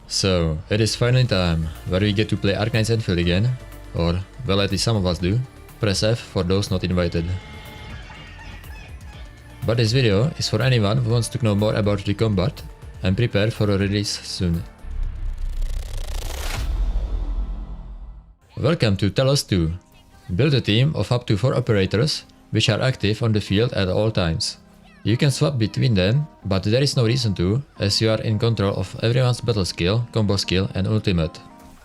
So, it is finally time where we get to play Arknights Endfield again, or well, at least some of us do. Press F for those not invited. But this video is for anyone who wants to know more about the combat and prepare for a release soon. Welcome to Talos 2. Build a team of up to 4 operators which are active on the field at all times. You can swap between them, but there is no reason to, as you are in control of everyone's battle skill, combo skill and ultimate.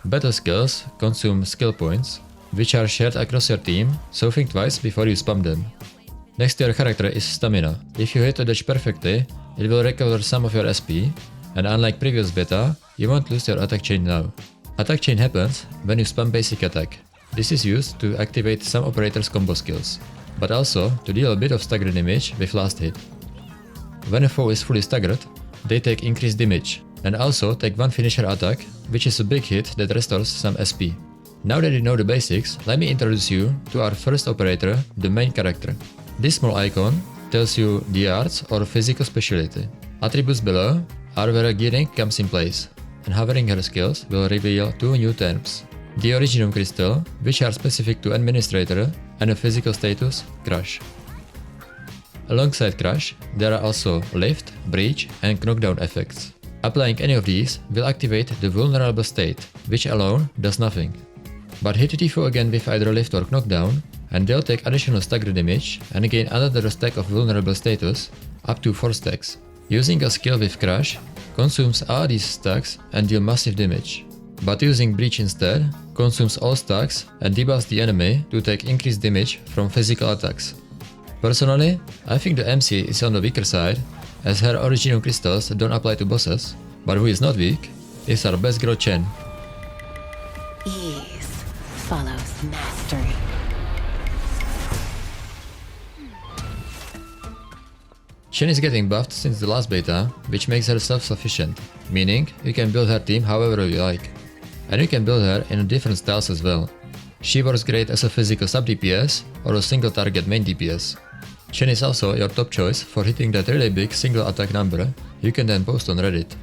Battle skills consume skill points, which are shared across your team, so think twice before you spam them. Next to your character is stamina. If you hit a dodge perfectly, it will recover some of your SP, and unlike previous beta, you won't lose your attack chain now. Attack chain happens when you spam basic attack. This is used to activate some operators' combo skills, but also to deal a bit of stagger damage with last hit. When a foe is fully staggered, they take increased damage, and also take one finisher attack, which is a big hit that restores some SP. Now that you know the basics, let me introduce you to our first operator, the main character. This small icon tells you the arts or physical specialty. Attributes below are where a gearing comes in place, and hovering her skills will reveal 2 new terms. The Originum Crystal, which are specific to Administrator, and a physical status, Crush. Alongside Crush, there are also Lift, Breach and Knockdown effects. Applying any of these will activate the vulnerable state, which alone does nothing. But hit the foe again with either Lift or Knockdown, and they'll take additional stagger damage and gain another stack of vulnerable status, up to 4 stacks. Using a skill with Crush consumes all these stacks and deal massive damage. But using Breach instead consumes all stacks and debuffs the enemy to take increased damage from physical attacks. Personally, I think the MC is on the weaker side, as her Original Crystals don't apply to bosses, but who is not weak is our best girl Chen. Ease follows mastery. Chen is getting buffed since the last beta, which makes her self-sufficient, meaning you can build her team however you like. And you can build her in different styles as well. She works great as a physical sub-DPS or a single target main DPS. Chen is also your top choice for hitting that really big single attack number you can then post on Reddit.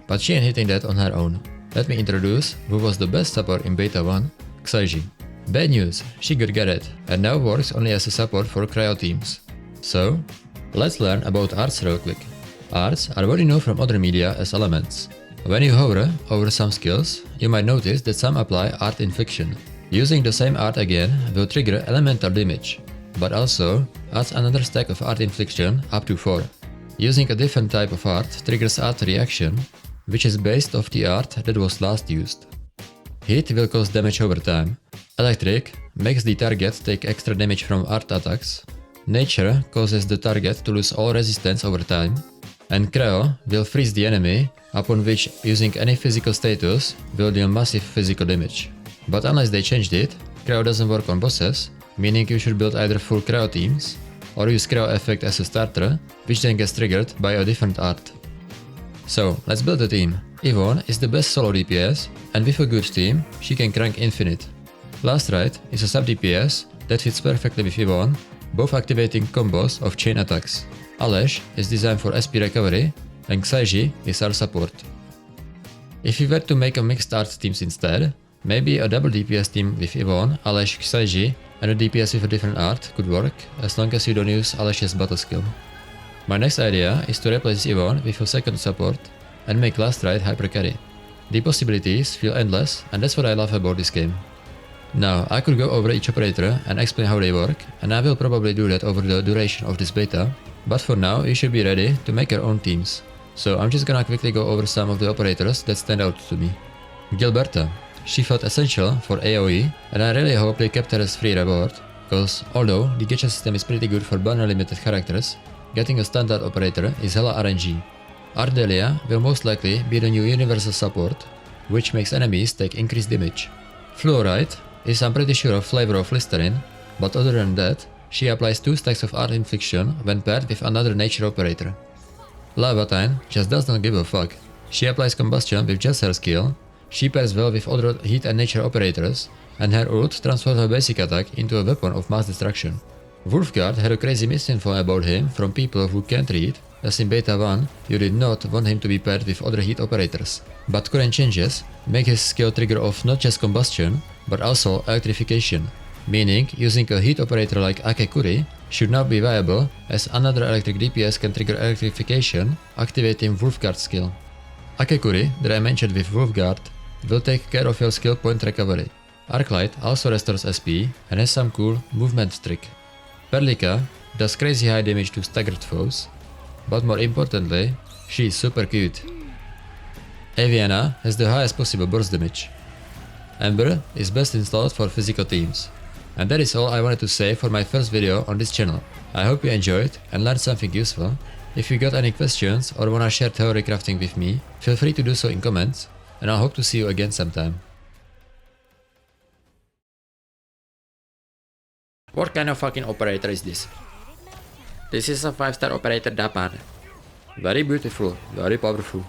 But she ain't hitting that on her own. Let me introduce who was the best support in beta 1, Xaiji. Bad news, she got Garrett and now works only as a support for cryo teams. So, let's learn about arts real quick. Arts are what you know from other media as elements. When you hover over some skills, you might notice that some apply art infliction. Using the same art again will trigger elemental damage, but also adds another stack of art infliction up to 4. Using a different type of art triggers art reaction, which is based off the art that was last used. Heat will cause damage over time. Electric makes the target take extra damage from art attacks. Nature causes the target to lose all resistance over time. And Cryo will freeze the enemy, upon which using any physical status will deal massive physical damage. But unless they changed it, Cryo doesn't work on bosses, meaning you should build either full Cryo teams, or use Cryo effect as a starter, which then gets triggered by a different art. So, let's build a team. Yvonne is the best solo DPS, and with a good team, she can crank infinite. Last Rite is a sub DPS that fits perfectly with Yvonne, both activating combos of chain attacks. Alesh is designed for SP recovery, and Xaiji is our support. If you were to make a mixed art teams instead, maybe a double DPS team with Yvonne, Alesh, Xaiji, and a DPS with a different art could work, as long as you don't use Alesh's battle skill. My next idea is to replace Yvonne with a second support and make Last Rite hyper carry. The possibilities feel endless, and that's what I love about this game. Now, I could go over each operator and explain how they work, and I will probably do that over the duration of this beta, but for now you should be ready to make your own teams. So I'm just gonna quickly go over some of the operators that stand out to me. Gilberta. She felt essential for AoE, and I really hope they kept her as free reward, cause although the gacha system is pretty good for banner limited characters, getting a standard operator is hella RNG. Ardelia will most likely be the new universal support, which makes enemies take increased damage. Fluorite is I'm pretty sure a flavor of Listerine, but other than that, she applies 2 stacks of art infliction when paired with another nature operator. Lavatine just does not give a fuck. She applies combustion with just her skill, she pairs well with other heat and nature operators, and her ult transforms her basic attack into a weapon of mass destruction. Wolfguard had a crazy misinfo about him from people who can't read, as in Beta 1 you did not want him to be paired with other heat operators. But current changes make his skill trigger off not just combustion, but also electrification, meaning using a heat operator like Akekuri should now be viable, as another electric DPS can trigger electrification, activating Wolfguard skill. Akekuri, that I mentioned with Wolfguard, will take care of your skill point recovery. Arknight also restores SP and has some cool movement trick. Perlika does crazy high damage to staggered foes, but more importantly, she is super cute. Aviana has the highest possible burst damage. Ember is best installed for physical teams. And that is all I wanted to say for my first video on this channel. I hope you enjoyed and learned something useful. If you got any questions or wanna share theory crafting with me, feel free to do so in comments, and I hope to see you again sometime. What kind of fucking operator is this? This is a 5-star operator Dapan. Very beautiful, very powerful.